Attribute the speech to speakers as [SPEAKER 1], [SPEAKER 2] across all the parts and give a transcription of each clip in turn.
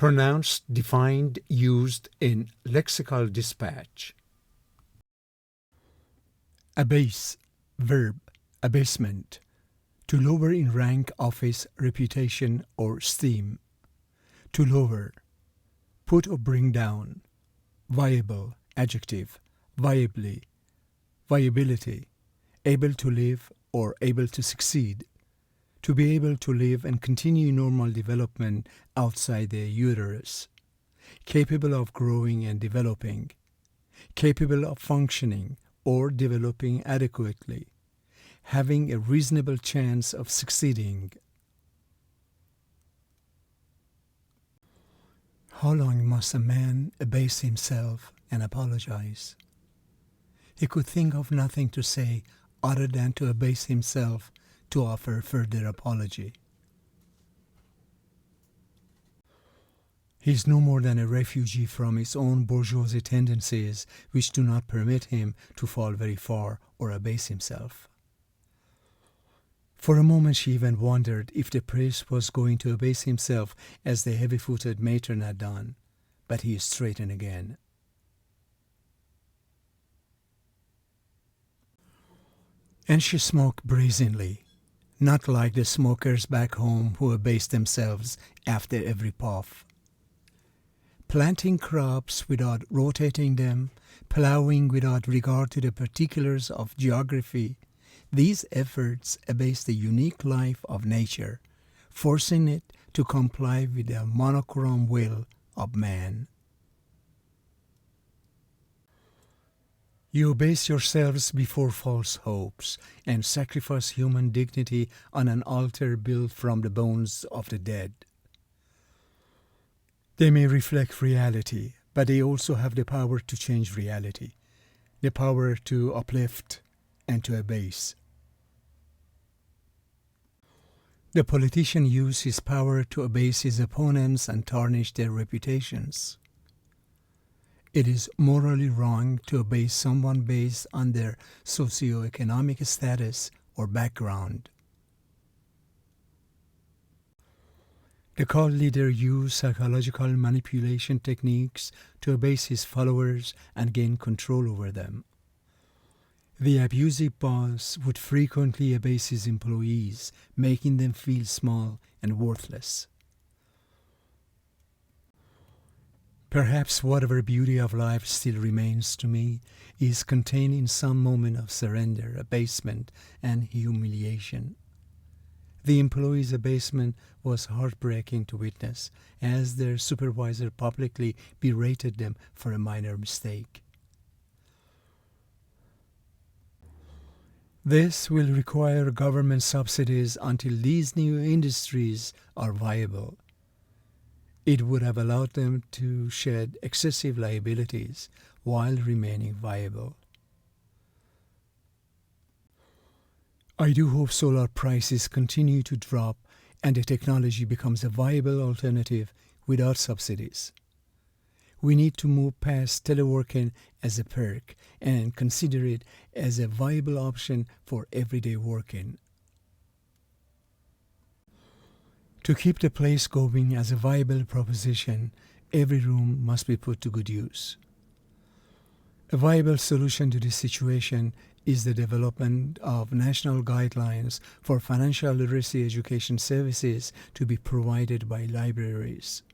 [SPEAKER 1] Pronounced, defined, used in lexical dispatch. Abase, verb, abasement, to lower in rank, office, reputation, or esteem. To lower, put or bring down. Viable, adjective, viably, viability, able to live or able to succeed. To be able to live and continue normal development outside the uterus. Capable of growing and developing. Capable of functioning or developing adequately. Having a reasonable chance of succeeding. How long must a man abase himself and apologize? He could think of nothing to say other than to abase himself to offer further apology. He is no more than a refugee from his own bourgeoisie tendencies, which do not permit him to fall very far or abase himself. For a moment she even wondered if the priest was going to abase himself as the heavy-footed matron had done, but he straightened again. And she smoked brazenly, not like the smokers back home who abase themselves after every puff. Planting crops without rotating them, plowing without regard to the particulars of geography, these efforts abase the unique life of nature, forcing it to comply with the monochrome will of man. You abase yourselves before false hopes and sacrifice human dignity on an altar built from the bones of the dead. They may reflect reality, but they also have the power to change reality, the power to uplift and to abase. The politician used his power to abase his opponents and tarnish their reputations. It is morally wrong to abase someone based on their socioeconomic status or background. The cult leader used psychological manipulation techniques to abase his followers and gain control over them. The abusive boss would frequently abase his employees, making them feel small and worthless. Perhaps whatever beauty of life still remains to me is contained in some moment of surrender, abasement, and humiliation. The employees' abasement was heartbreaking to witness, as their supervisor publicly berated them for a minor mistake. This will require government subsidies until these new industries are viable. It would have allowed them to shed excessive liabilities while remaining viable. I do hope solar prices continue to drop and the technology becomes a viable alternative without subsidies. We need to move past teleworking as a perk and consider it as a viable option for everyday working. To keep the place going as a viable proposition, every room must be put to good use. A viable solution to this situation is the development of national guidelines for financial literacy education services to be provided by libraries.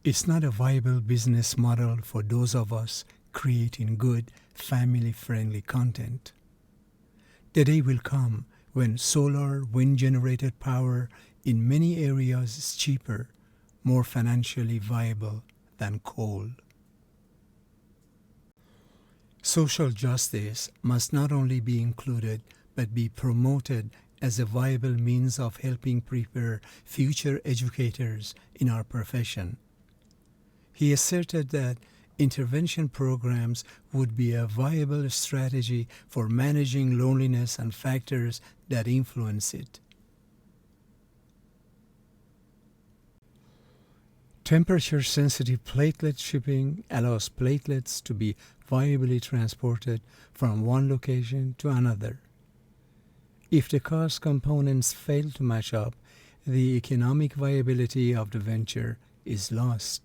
[SPEAKER 1] It's not a viable business model for those of us creating good, family-friendly content. The day will come when solar, wind-generated power in many areas is cheaper, more financially viable than coal. Social justice must not only be included, but be promoted as a viable means of helping prepare future educators in our profession. He asserted that intervention programs would be a viable strategy for managing loneliness and factors that influence it. Temperature-sensitive platelet shipping allows platelets to be viably transported from one location to another. If the cost components fail to match up, the economic viability of the venture is lost.